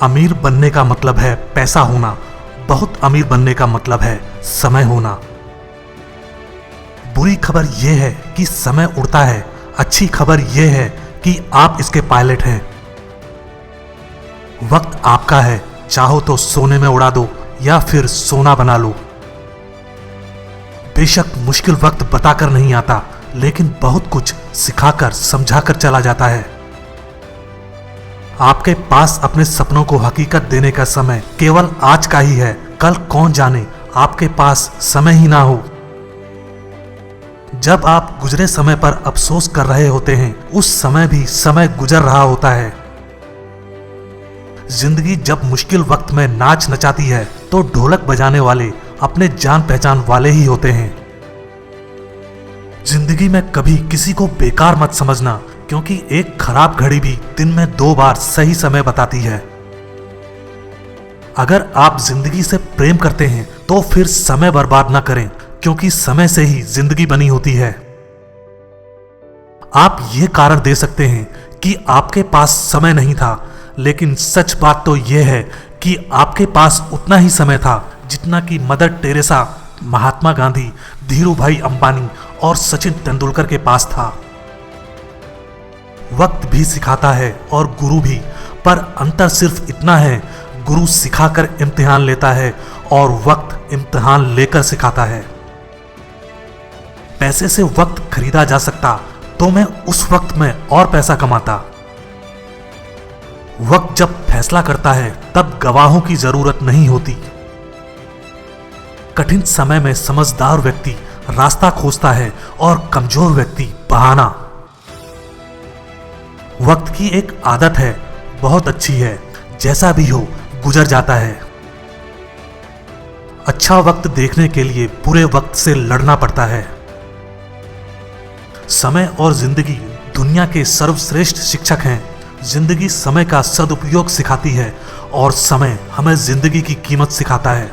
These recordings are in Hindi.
अमीर बनने का मतलब है पैसा होना, बहुत अमीर बनने का मतलब है समय होना। बुरी खबर यह है कि समय उड़ता है, अच्छी खबर यह है कि आप इसके पायलट हैं। वक्त आपका है, चाहो तो सोने में उड़ा दो या फिर सोना बना लो। बेशक मुश्किल वक्त बताकर नहीं आता, लेकिन बहुत कुछ सिखाकर समझाकर चला जाता है। आपके पास अपने सपनों को हकीकत देने का समय केवल आज का ही है, कल कौन जाने आपके पास समय ही ना हो। जब आप गुजरे समय पर अफसोस कर रहे होते हैं, उस समय भी समय गुजर रहा होता है। जिंदगी जब मुश्किल वक्त में नाच नचाती है तो ढोलक बजाने वाले अपने जान पहचान वाले ही होते हैं। जिंदगी में कभी किसी को बेकार मत समझना, क्योंकि एक खराब घड़ी भी दिन में 2 बार सही समय बताती है। अगर आप जिंदगी से प्रेम करते हैं तो फिर समय बर्बाद ना करें, क्योंकि समय से ही जिंदगी बनी होती है। आप ये कारण दे सकते हैं कि आपके पास समय नहीं था, लेकिन सच बात तो यह है कि आपके पास उतना ही समय था जितना कि मदर टेरेसा, महात्मा गांधी, धीरू भाई अंबानी और सचिन तेंदुलकर के पास था। वक्त भी सिखाता है और गुरु भी, पर अंतर सिर्फ इतना है, गुरु सिखाकर इम्तिहान लेता है और वक्त इम्तिहान लेकर सिखाता है। पैसे से वक्त खरीदा जा सकता तो मैं उस वक्त में और पैसा कमाता। वक्त जब फैसला करता है तब गवाहों की जरूरत नहीं होती। कठिन समय में समझदार व्यक्ति रास्ता खोजता है और कमजोर व्यक्ति बहाना। वक्त की एक आदत है, बहुत अच्छी है, जैसा भी हो गुजर जाता है। अच्छा वक्त देखने के लिए बुरे वक्त से लड़ना पड़ता है। समय और जिंदगी दुनिया के सर्वश्रेष्ठ शिक्षक हैं। जिंदगी समय का सदुपयोग सिखाती है और समय हमें जिंदगी की कीमत सिखाता है।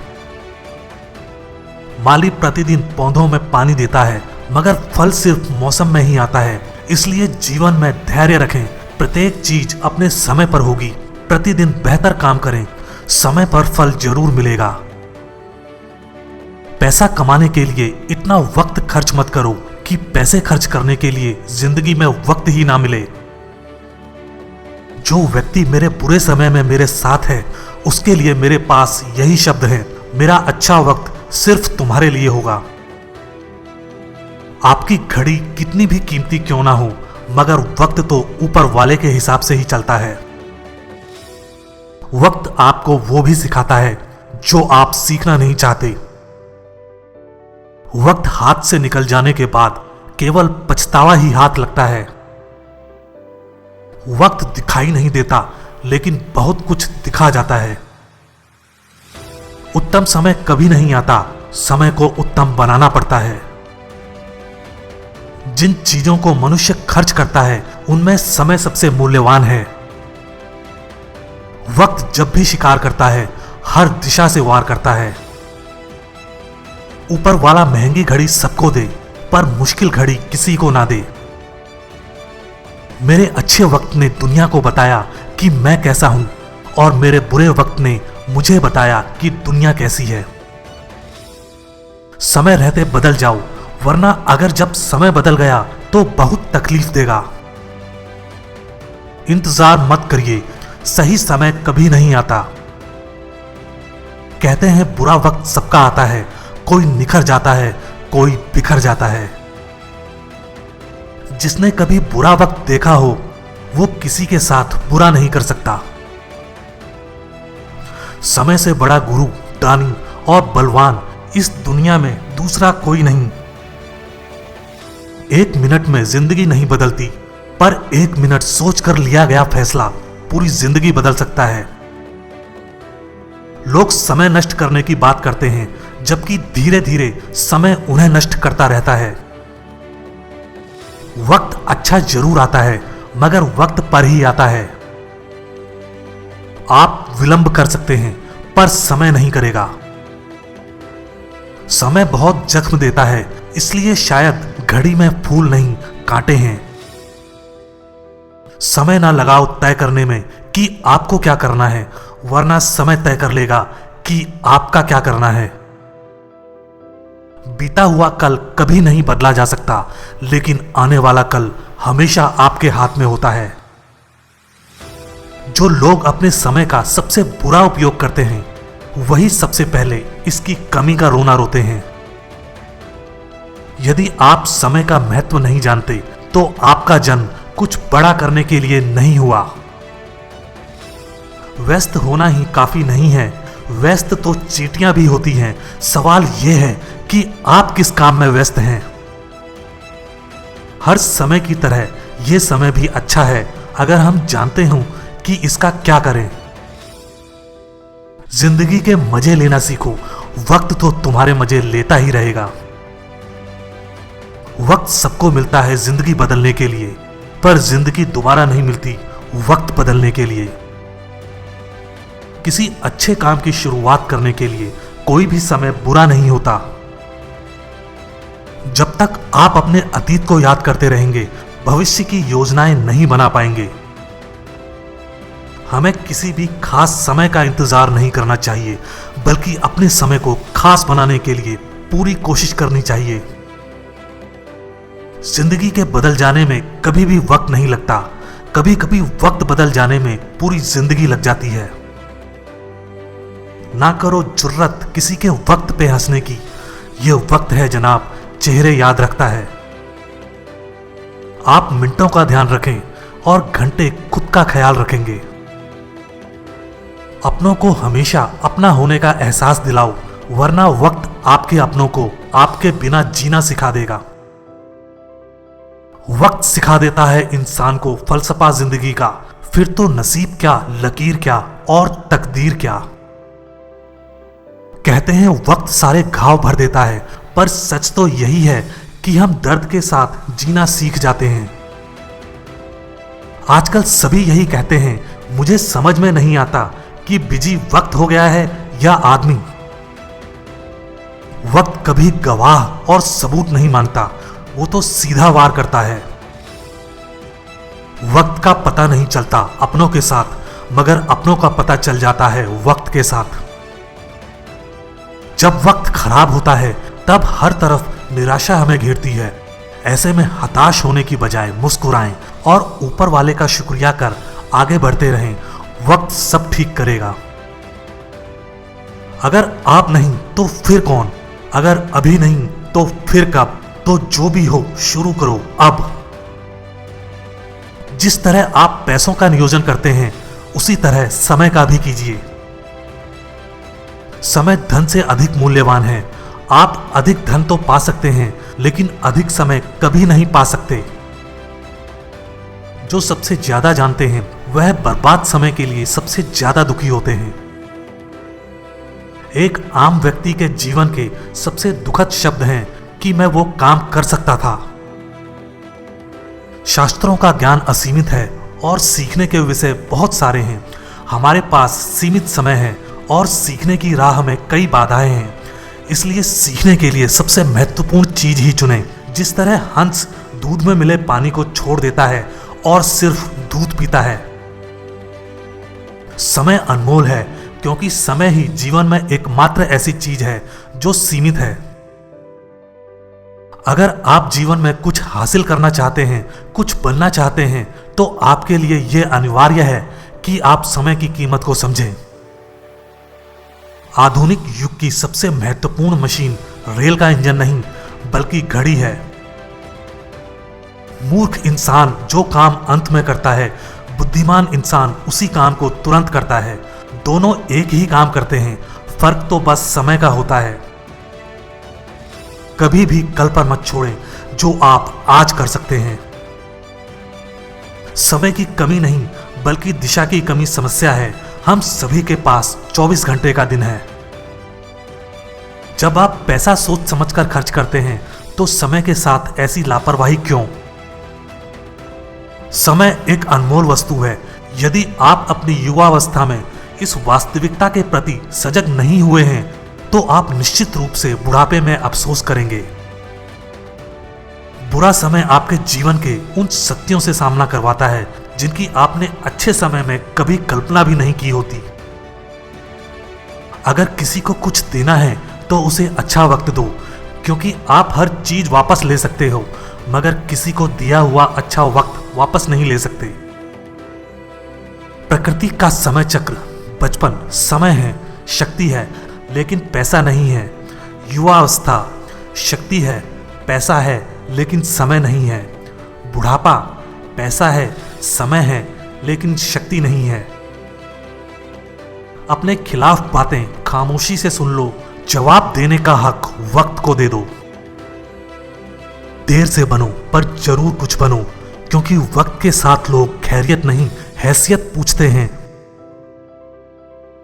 माली प्रतिदिन पौधों में पानी देता है, मगर फल सिर्फ मौसम में ही आता है। इसलिए जीवन में धैर्य रखें, प्रत्येक चीज अपने समय पर होगी। प्रतिदिन बेहतर काम करें, समय पर फल जरूर मिलेगा। पैसा कमाने के लिए इतना वक्त खर्च मत करो कि पैसे खर्च करने के लिए जिंदगी में वक्त ही ना मिले। जो व्यक्ति मेरे बुरे समय में मेरे साथ है, उसके लिए मेरे पास यही शब्द है, मेरा अच्छा वक्त सिर्फ तुम्हारे लिए होगा। आपकी घड़ी कितनी भी कीमती क्यों ना हो, मगर वक्त तो ऊपर वाले के हिसाब से ही चलता है। वक्त आपको वो भी सिखाता है जो आप सीखना नहीं चाहते। वक्त हाथ से निकल जाने के बाद केवल पछतावा ही हाथ लगता है। वक्त दिखाई नहीं देता, लेकिन बहुत कुछ दिखा जाता है। उत्तम समय कभी नहीं आता, समय को उत्तम बनाना पड़ता है। जिन चीजों को मनुष्य खर्च करता है, उनमें समय सबसे मूल्यवान है। वक्त जब भी शिकार करता है, हर दिशा से वार करता है। ऊपर वाला महंगी घड़ी सबको दे, पर मुश्किल घड़ी किसी को ना दे। मेरे अच्छे वक्त ने दुनिया को बताया कि मैं कैसा हूं, और मेरे बुरे वक्त ने मुझे बताया कि दुनिया कैसी है। समय रहते बदल जाओ, वरना अगर जब समय बदल गया तो बहुत तकलीफ देगा। इंतजार मत करिए, सही समय कभी नहीं आता। कहते हैं बुरा वक्त सबका आता है, कोई निखर जाता है, कोई बिखर जाता है। जिसने कभी बुरा वक्त देखा हो, वो किसी के साथ बुरा नहीं कर सकता। समय से बड़ा गुरु, दानी और बलवान इस दुनिया में दूसरा कोई नहीं। 1 मिनट में जिंदगी नहीं बदलती, पर 1 मिनट सोचकर लिया गया फैसला पूरी जिंदगी बदल सकता है। लोग समय नष्ट करने की बात करते हैं, जबकि धीरे धीरे समय उन्हें नष्ट करता रहता है। वक्त अच्छा जरूर आता है, मगर वक्त पर ही आता है। आप विलंब कर सकते हैं, पर समय नहीं करेगा। समय बहुत जख्म देता है, इसलिए शायद घड़ी में फूल नहीं कांटे हैं। समय ना लगाओ तय करने में कि आपको क्या करना है, वरना समय तय कर लेगा कि आपका क्या करना है। बीता हुआ कल कभी नहीं बदला जा सकता, लेकिन आने वाला कल हमेशा आपके हाथ में होता है। जो लोग अपने समय का सबसे बुरा उपयोग करते हैं, वही सबसे पहले इसकी कमी का रोना रोते हैं। यदि आप समय का महत्व नहीं जानते, तो आपका जन्म कुछ बड़ा करने के लिए नहीं हुआ। व्यस्त होना ही काफी नहीं है, व्यस्त तो चींटियां भी होती हैं। सवाल यह है कि आप किस काम में व्यस्त हैं। हर समय की तरह यह समय भी अच्छा है अगर हम जानते हों कि इसका क्या करें। जिंदगी के मजे लेना सीखो, वक्त तो तुम्हारे मजे लेता ही रहेगा। वक्त सबको मिलता है जिंदगी बदलने के लिए, पर जिंदगी दोबारा नहीं मिलती वक्त बदलने के लिए। किसी अच्छे काम की शुरुआत करने के लिए कोई भी समय बुरा नहीं होता। जब तक आप अपने अतीत को याद करते रहेंगे, भविष्य की योजनाएं नहीं बना पाएंगे। हमें किसी भी खास समय का इंतजार नहीं करना चाहिए, बल्कि अपने समय को खास बनाने के लिए पूरी कोशिश करनी चाहिए। जिंदगी के बदल जाने में कभी भी वक्त नहीं लगता, कभी कभी वक्त बदल जाने में पूरी जिंदगी लग जाती है। ना करो जुर्रत किसी के वक्त पे हंसने की, यह वक्त है जनाब, चेहरे याद रखता है। आप मिनटों का ध्यान रखें और घंटे खुद का ख्याल रखेंगे। अपनों को हमेशा अपना होने का एहसास दिलाओ, वरना वक्त आपके अपनों को आपके बिना जीना सिखा देगा। वक्त सिखा देता है इंसान को फलसफा जिंदगी का, फिर तो नसीब क्या, लकीर क्या और तकदीर क्या। कहते हैं वक्त सारे घाव भर देता है, पर सच तो यही है कि हम दर्द के साथ जीना सीख जाते हैं। आजकल सभी यही कहते हैं, मुझे समझ में नहीं आता कि बिजी वक्त हो गया है या आदमी। वक्त कभी गवाह और सबूत नहीं मांगता, वो तो सीधा वार करता है। वक्त का पता नहीं चलता अपनों के साथ, मगर अपनों का पता चल जाता है वक्त के साथ। जब वक्त खराब होता है, तब हर तरफ निराशा हमें घेरती है। ऐसे में हताश होने की बजाय मुस्कुराएं और ऊपर वाले का शुक्रिया कर आगे बढ़ते रहें। वक्त सब ठीक करेगा। अगर आप नहीं तो फिर कौन, अगर अभी नहीं तो फिर कब। तो जो भी हो शुरू करो अब। जिस तरह आप पैसों का नियोजन करते हैं, उसी तरह समय का भी कीजिए। समय धन से अधिक मूल्यवान है। आप अधिक धन तो पा सकते हैं, लेकिन अधिक समय कभी नहीं पा सकते। जो सबसे ज्यादा जानते हैं, वह बर्बाद समय के लिए सबसे ज्यादा दुखी होते हैं। एक आम व्यक्ति के जीवन के सबसे दुखद शब्द हैं कि मैं वो काम कर सकता था। शास्त्रों का ज्ञान असीमित है और सीखने के विषय बहुत सारे हैं। हमारे पास सीमित समय है और सीखने की राह में कई बाधाएं हैं। इसलिए सीखने के लिए सबसे महत्वपूर्ण चीज ही चुनें। जिस तरह हंस दूध में मिले पानी को छोड़ देता है और सिर्फ दूध पीता है। समय अनमोल है, क्योंकि समय ही जीवन में एकमात्र ऐसी चीज है जो सीमित है। अगर आप जीवन में कुछ हासिल करना चाहते हैं, कुछ बनना चाहते हैं, तो आपके लिए यह अनिवार्य है कि आप समय की कीमत को समझें। आधुनिक युग की सबसे महत्वपूर्ण मशीन रेल का इंजन नहीं, बल्कि घड़ी है। मूर्ख इंसान जो काम अंत में करता है, बुद्धिमान इंसान उसी काम को तुरंत करता है। दोनों एक ही काम करते हैं, फर्क तो बस समय का होता है। कभी भी कल पर मत छोड़ें जो आप आज कर सकते हैं। समय की कमी नहीं, बल्कि दिशा की कमी समस्या है। हम सभी के पास 24 घंटे का दिन है। जब आप पैसा सोच समझकर खर्च करते हैं, तो समय के साथ ऐसी लापरवाही क्यों? समय एक अनमोल वस्तु है। यदि आप अपनी युवावस्था में इस वास्तविकता के प्रति सजग नहीं हुए हैं, तो आप निश्चित रूप से बुढ़ापे में अफसोस करेंगे। बुरा समय आपके जीवन के उन सत्यों से सामना करवाता है जिनकी आपने अच्छे समय में कभी कल्पना भी नहीं की होती। अगर किसी को कुछ देना है तो उसे अच्छा वक्त दो, क्योंकि आप हर चीज वापस ले सकते हो, मगर किसी को दिया हुआ अच्छा वक्त वापस नहीं ले सकते। प्रकृति का समय चक्र, बचपन समय है, शक्ति है, लेकिन पैसा नहीं है। युवावस्था शक्ति है, पैसा है, लेकिन समय नहीं है। बुढ़ापा पैसा है, समय है, लेकिन शक्ति नहीं है। अपने खिलाफ बातें खामोशी से सुन लो, जवाब देने का हक वक्त को दे दो। देर से बनो पर जरूर कुछ बनो, क्योंकि वक्त के साथ लोग खैरियत नहीं हैसियत पूछते हैं।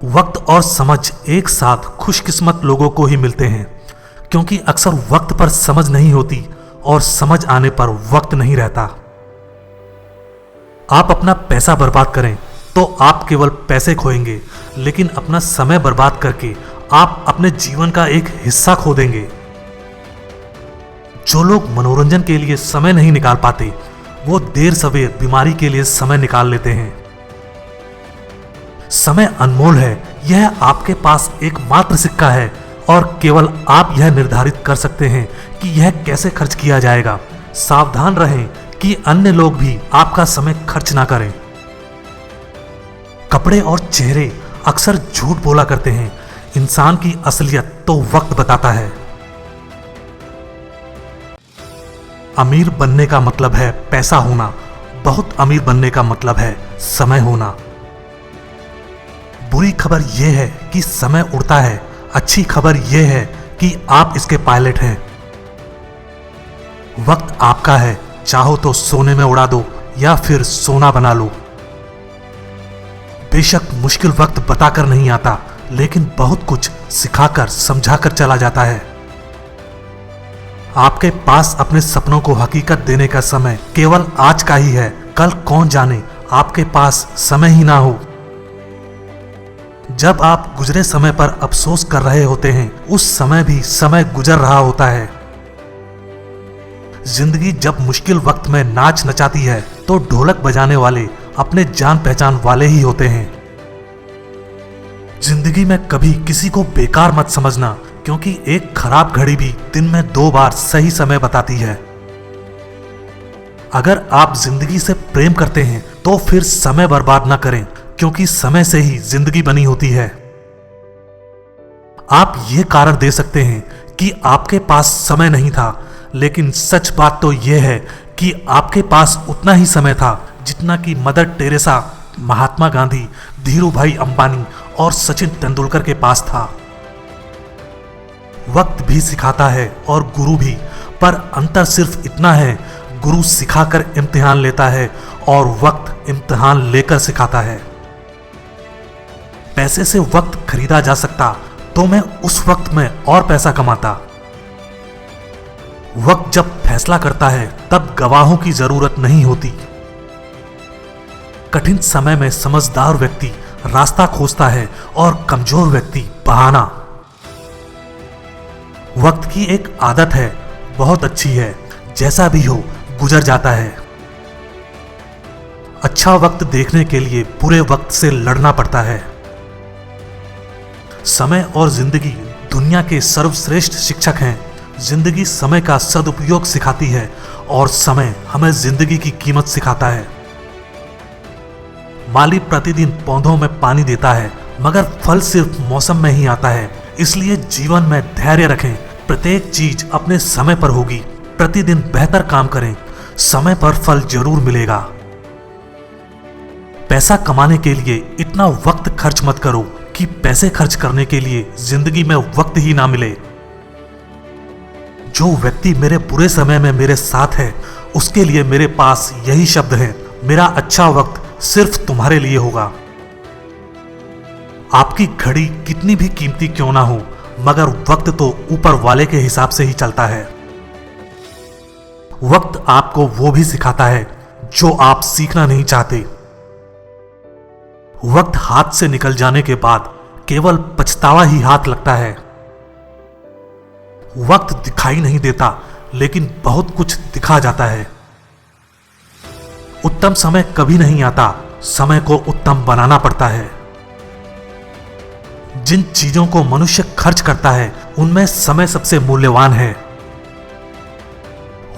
वक्त और समझ एक साथ खुशकिस्मत लोगों को ही मिलते हैं, क्योंकि अक्सर वक्त पर समझ नहीं होती और समझ आने पर वक्त नहीं रहता। आप अपना पैसा बर्बाद करें तो आप केवल पैसे खोएंगे, लेकिन अपना समय बर्बाद करके आप अपने जीवन का एक हिस्सा खो देंगे। जो लोग मनोरंजन के लिए समय नहीं निकाल पाते, वो देर सवेर बीमारी के लिए समय निकाल लेते हैं। समय अनमोल है, यह आपके पास एकमात्र सिक्का है और केवल आप यह निर्धारित कर सकते हैं कि यह कैसे खर्च किया जाएगा। सावधान रहें कि अन्य लोग भी आपका समय खर्च ना करें। कपड़े और चेहरे अक्सर झूठ बोला करते हैं, इंसान की असलियत तो वक्त बताता है। अमीर बनने का मतलब है पैसा होना, बहुत अमीर बनने का मतलब है समय होना। बुरी खबर यह है कि समय उड़ता है, अच्छी खबर यह है कि आप इसके पायलट हैं। वक्त आपका है, चाहो तो सोने में उड़ा दो या फिर सोना बना लो। बेशक मुश्किल वक्त बताकर नहीं आता, लेकिन बहुत कुछ सिखाकर समझाकर चला जाता है। आपके पास अपने सपनों को हकीकत देने का समय केवल आज का ही है, कल कौन जाने आपके पास समय ही ना हो। जब आप गुजरे समय पर अफसोस कर रहे होते हैं, उस समय भी समय गुजर रहा होता है। जिंदगी जब मुश्किल वक्त में नाच नचाती है तो ढोलक बजाने वाले अपने जान पहचान वाले ही होते हैं। जिंदगी में कभी किसी को बेकार मत समझना, क्योंकि एक खराब घड़ी भी दिन में 2 बार सही समय बताती है। अगर आप जिंदगी से प्रेम करते हैं तो फिर समय बर्बाद ना करें, क्योंकि समय से ही जिंदगी बनी होती है। आप ये कारण दे सकते हैं कि आपके पास समय नहीं था, लेकिन सच बात तो यह है कि आपके पास उतना ही समय था जितना कि मदर टेरेसा, महात्मा गांधी, धीरूभाई अंबानी और सचिन तेंदुलकर के पास था। वक्त भी सिखाता है और गुरु भी, पर अंतर सिर्फ इतना है, गुरु सिखाकर इम्तिहान लेता है और वक्त इम्तिहान लेकर सिखाता है। पैसे से वक्त खरीदा जा सकता तो मैं उस वक्त में और पैसा कमाता। वक्त जब फैसला करता है तब गवाहों की जरूरत नहीं होती। कठिन समय में समझदार व्यक्ति रास्ता खोजता है और कमजोर व्यक्ति बहाना। वक्त की एक आदत है, बहुत अच्छी है, जैसा भी हो गुजर जाता है। अच्छा वक्त देखने के लिए बुरे वक्त से लड़ना पड़ता है। समय और जिंदगी दुनिया के सर्वश्रेष्ठ शिक्षक हैं। जिंदगी समय का सदुपयोग सिखाती है और समय हमें जिंदगी की कीमत सिखाता है। माली प्रतिदिन पौधों में पानी देता है, मगर फल सिर्फ मौसम में ही आता है। इसलिए जीवन में धैर्य रखें, प्रत्येक चीज अपने समय पर होगी। प्रतिदिन बेहतर काम करें, समय पर फल जरूर मिलेगा। पैसा कमाने के लिए इतना वक्त खर्च मत करो कि पैसे खर्च करने के लिए जिंदगी में वक्त ही ना मिले। जो व्यक्ति मेरे बुरे समय में मेरे साथ है, उसके लिए मेरे पास यही शब्द है, मेरा अच्छा वक्त सिर्फ तुम्हारे लिए होगा। आपकी घड़ी कितनी भी कीमती क्यों ना हो, मगर वक्त तो ऊपर वाले के हिसाब से ही चलता है। वक्त आपको वो भी सिखाता है जो आप सीखना नहीं चाहते। वक्त हाथ से निकल जाने के बाद केवल पछतावा ही हाथ लगता है। वक्त दिखाई नहीं देता, लेकिन बहुत कुछ दिखा जाता है। उत्तम समय कभी नहीं आता, समय को उत्तम बनाना पड़ता है। जिन चीजों को मनुष्य खर्च करता है उनमें समय सबसे मूल्यवान है।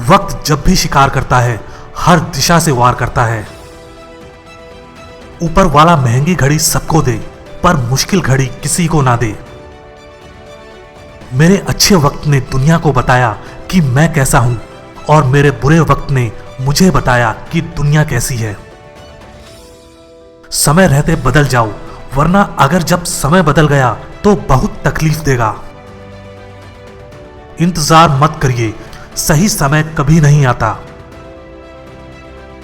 वक्त जब भी शिकार करता है हर दिशा से वार करता है। ऊपर वाला महंगी घड़ी सबको दे पर मुश्किल घड़ी किसी को ना दे। मेरे अच्छे वक्त ने दुनिया को बताया कि मैं कैसा हूं और मेरे बुरे वक्त ने मुझे बताया कि दुनिया कैसी है। समय रहते बदल जाओ, वरना अगर जब समय बदल गया तो बहुत तकलीफ देगा। इंतजार मत करिए, सही समय कभी नहीं आता।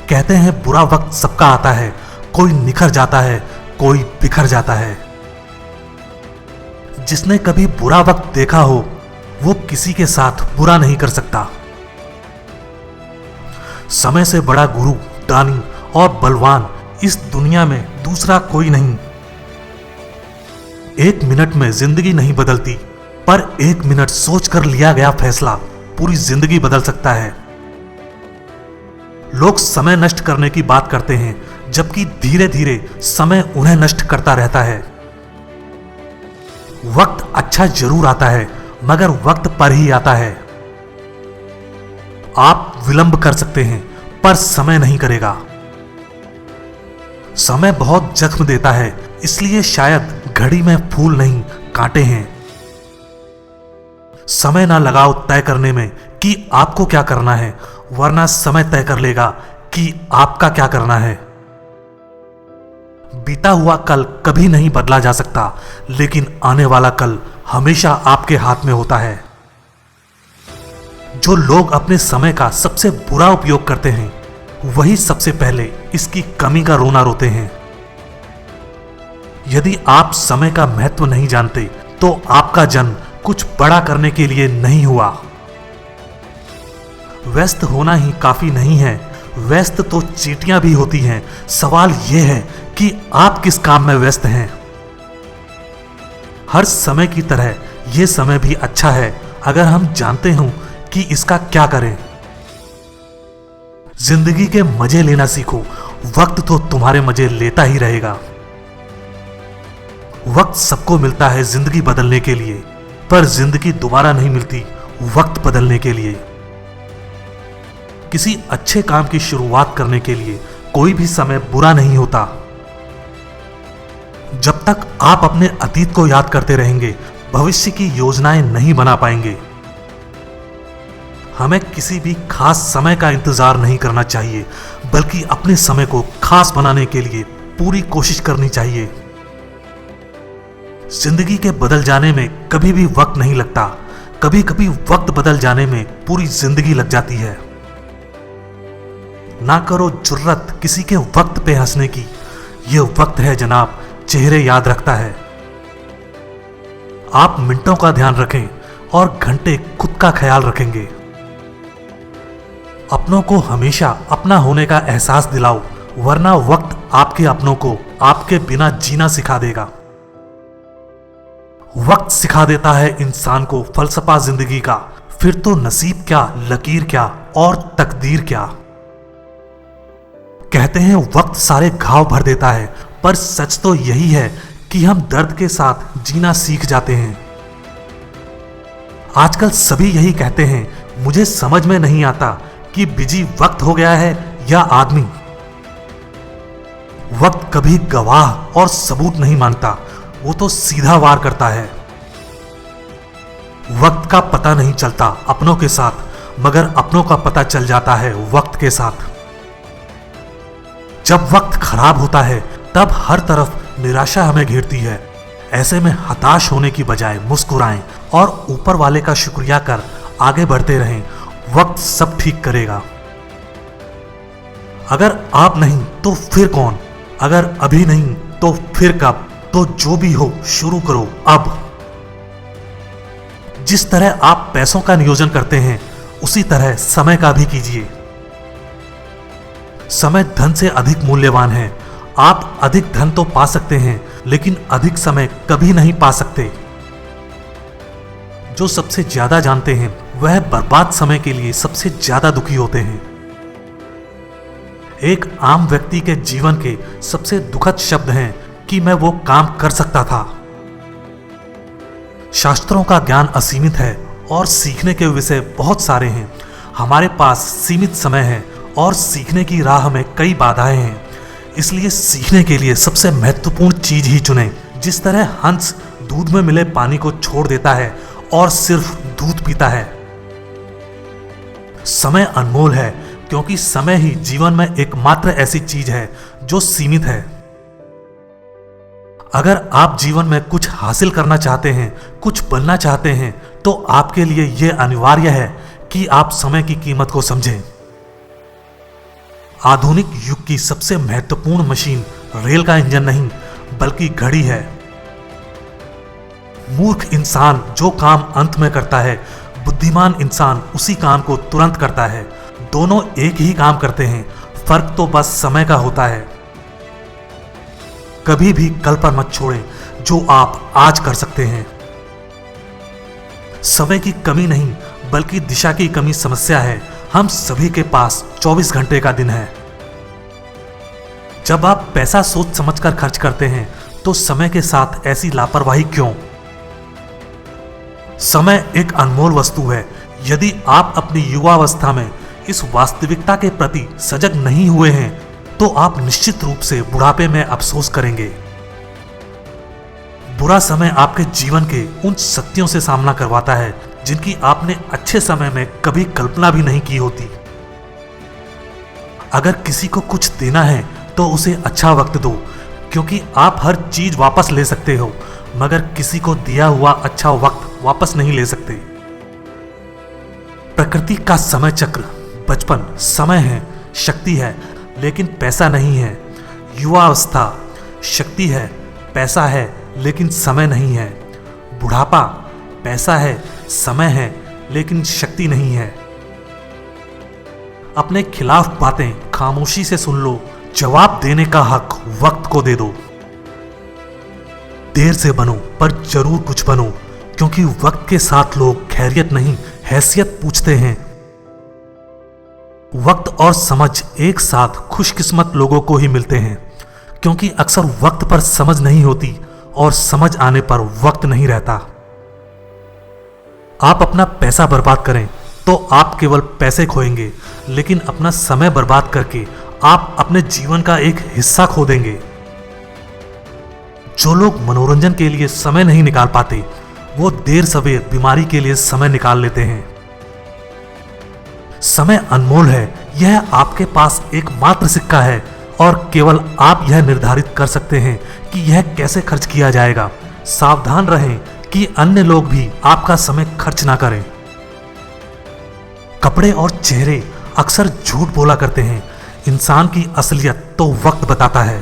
कहते हैं बुरा वक्त सबका आता है, कोई निखर जाता है, कोई बिखर जाता है। जिसने कभी बुरा वक्त देखा हो वो किसी के साथ बुरा नहीं कर सकता। समय से बड़ा गुरु, दानी और बलवान इस दुनिया में दूसरा कोई नहीं। 1 मिनट में जिंदगी नहीं बदलती, पर 1 मिनट सोचकर लिया गया फैसला पूरी जिंदगी बदल सकता है। लोग समय नष्ट करने की बात करते हैं, जबकि धीरे धीरे समय उन्हें नष्ट करता रहता है। वक्त अच्छा जरूर आता है, मगर वक्त पर ही आता है। आप विलंब कर सकते हैं, पर समय नहीं करेगा। समय बहुत जख्म देता है, इसलिए शायद घड़ी में फूल नहीं कांटे हैं। समय ना लगाओ तय करने में कि आपको क्या करना है, वरना समय तय कर लेगा कि आपका क्या करना है। बीता हुआ कल कभी नहीं बदला जा सकता, लेकिन आने वाला कल हमेशा आपके हाथ में होता है। जो लोग अपने समय का सबसे बुरा उपयोग करते हैं वही सबसे पहले इसकी कमी का रोना रोते हैं। यदि आप समय का महत्व नहीं जानते तो आपका जन्म कुछ बड़ा करने के लिए नहीं हुआ। व्यस्त होना ही काफी नहीं है, व्यस्त तो चींटियां भी होती हैं। सवाल यह है कि आप किस काम में व्यस्त हैं। हर समय की तरह यह समय भी अच्छा है अगर हम जानते हों कि इसका क्या करें। जिंदगी के मजे लेना सीखो, वक्त तो तुम्हारे मजे लेता ही रहेगा। वक्त सबको मिलता है जिंदगी बदलने के लिए, पर जिंदगी दोबारा नहीं मिलती वक्त बदलने के लिए। किसी अच्छे काम की शुरुआत करने के लिए कोई भी समय बुरा नहीं होता। जब तक आप अपने अतीत को याद करते रहेंगे, भविष्य की योजनाएं नहीं बना पाएंगे। हमें किसी भी खास समय का इंतजार नहीं करना चाहिए, बल्कि अपने समय को खास बनाने के लिए पूरी कोशिश करनी चाहिए। जिंदगी के बदल जाने में कभी भी वक्त नहीं लगता, कभी कभी वक्त बदल जाने में पूरी जिंदगी लग जाती है। ना करो जुर्रत किसी के वक्त पे हंसने की, यह वक्त है जनाब, चेहरे याद रखता है। आप मिनटों का ध्यान रखें और घंटे खुद का ख्याल रखेंगे। अपनों को हमेशा अपना होने का एहसास दिलाओ, वरना वक्त आपके अपनों को आपके बिना जीना सिखा देगा। वक्त सिखा देता है इंसान को फलसफा जिंदगी का, फिर तो नसीब क्या, लकीर क्या और तकदीर क्या। कहते हैं वक्त सारे घाव भर देता है, पर सच तो यही है कि हम दर्द के साथ जीना सीख जाते हैं। आजकल सभी यही कहते हैं, मुझे समझ में नहीं आता कि बिजी वक्त हो गया है या आदमी। वक्त कभी गवाह और सबूत नहीं मानता, वो तो सीधा वार करता है। वक्त का पता नहीं चलता अपनों के साथ, मगर अपनों का पता चल जाता है वक्त के साथ। जब वक्त खराब होता है तब हर तरफ निराशा हमें घेरती है। ऐसे में हताश होने की बजाय मुस्कुराएं और ऊपर वाले का शुक्रिया कर आगे बढ़ते रहें। वक्त सब ठीक करेगा। अगर आप नहीं तो फिर कौन, अगर अभी नहीं तो फिर कब। तो जो भी हो शुरू करो अब। जिस तरह आप पैसों का नियोजन करते हैं उसी तरह समय का भी कीजिए। समय धन से अधिक मूल्यवान है। आप अधिक धन तो पा सकते हैं, लेकिन अधिक समय कभी नहीं पा सकते। जो सबसे ज्यादा जानते हैं वह बर्बाद समय के लिए सबसे ज्यादा दुखी होते हैं। एक आम व्यक्ति के जीवन के सबसे दुखद शब्द हैं कि मैं वो काम कर सकता था। शास्त्रों का ज्ञान असीमित है और सीखने के विषय बहुत सारे हैं। हमारे पास सीमित समय है और सीखने की राह में कई बाधाएं हैं। इसलिए सीखने के लिए सबसे महत्वपूर्ण चीज ही चुनें। जिस तरह हंस दूध में मिले पानी को छोड़ देता है और सिर्फ दूध पीता है। समय अनमोल है, क्योंकि समय ही जीवन में एकमात्र ऐसी चीज है जो सीमित है। अगर आप जीवन में कुछ हासिल करना चाहते हैं, कुछ बनना चाहते हैं, तो आपके लिए यह अनिवार्य है कि आप समय की कीमत को समझें। आधुनिक युग की सबसे महत्वपूर्ण मशीन रेल का इंजन नहीं, बल्कि घड़ी है। मूर्ख इंसान जो काम अंत में करता है, बुद्धिमान इंसान उसी काम को तुरंत करता है। दोनों एक ही काम करते हैं, फर्क तो बस समय का होता है। कभी भी कल पर मत छोड़ें जो आप आज कर सकते हैं। समय की कमी नहीं, बल्कि दिशा की कमी समस्या है। हम सभी के पास 24 घंटे का दिन है। जब आप पैसा सोच समझकर खर्च करते हैं, तो समय के साथ ऐसी लापरवाही क्यों? समय एक अनमोल वस्तु है। यदि आप अपनी युवावस्था में इस वास्तविकता के प्रति सजग नहीं हुए हैं, तो आप निश्चित रूप से बुढ़ापे में अफसोस करेंगे। बुरा समय आपके जीवन के उन सत्यों से सामना करवाता है जिनकी आपने अच्छे समय में कभी कल्पना भी नहीं की होती। अगर किसी को कुछ देना है तो उसे अच्छा वक्त दो, क्योंकि आप हर चीज वापस ले सकते हो, मगर किसी को दिया हुआ अच्छा वक्त वापस नहीं ले सकते। प्रकृति का समय चक्र बचपन समय है, शक्ति है, लेकिन पैसा नहीं है। युवावस्था शक्ति है, पैसा है, लेकिन समय नहीं है। बुढ़ापा पैसा है, समय है, लेकिन शक्ति नहीं है। अपने खिलाफ बातें खामोशी से सुन लो, जवाब देने का हक वक्त को दे दो। देर से बनो, पर जरूर कुछ बनो, क्योंकि वक्त के साथ लोग खैरियत नहीं, हैसियत पूछते हैं। वक्त और समझ एक साथ खुशकिस्मत लोगों को ही मिलते हैं, क्योंकि अक्सर वक्त पर समझ नहीं होती और समझ आने पर वक्त नहीं रहता। आप अपना पैसा बर्बाद करें तो आप केवल पैसे खोएंगे, लेकिन अपना समय बर्बाद करके आप अपने जीवन का एक हिस्सा खो देंगे। जो लोग मनोरंजन के लिए समय नहीं निकाल पाते, वो देर सवेर बीमारी के लिए समय निकाल लेते हैं। समय अनमोल है, यह आपके पास एकमात्र सिक्का है और केवल आप यह निर्धारित कर सकते हैं कि यह कैसे खर्च किया जाएगा। सावधान रहें कि अन्य लोग भी आपका समय खर्च ना करें। कपड़े और चेहरे अक्सर झूठ बोला करते हैं, इंसान की असलियत तो वक्त बताता है।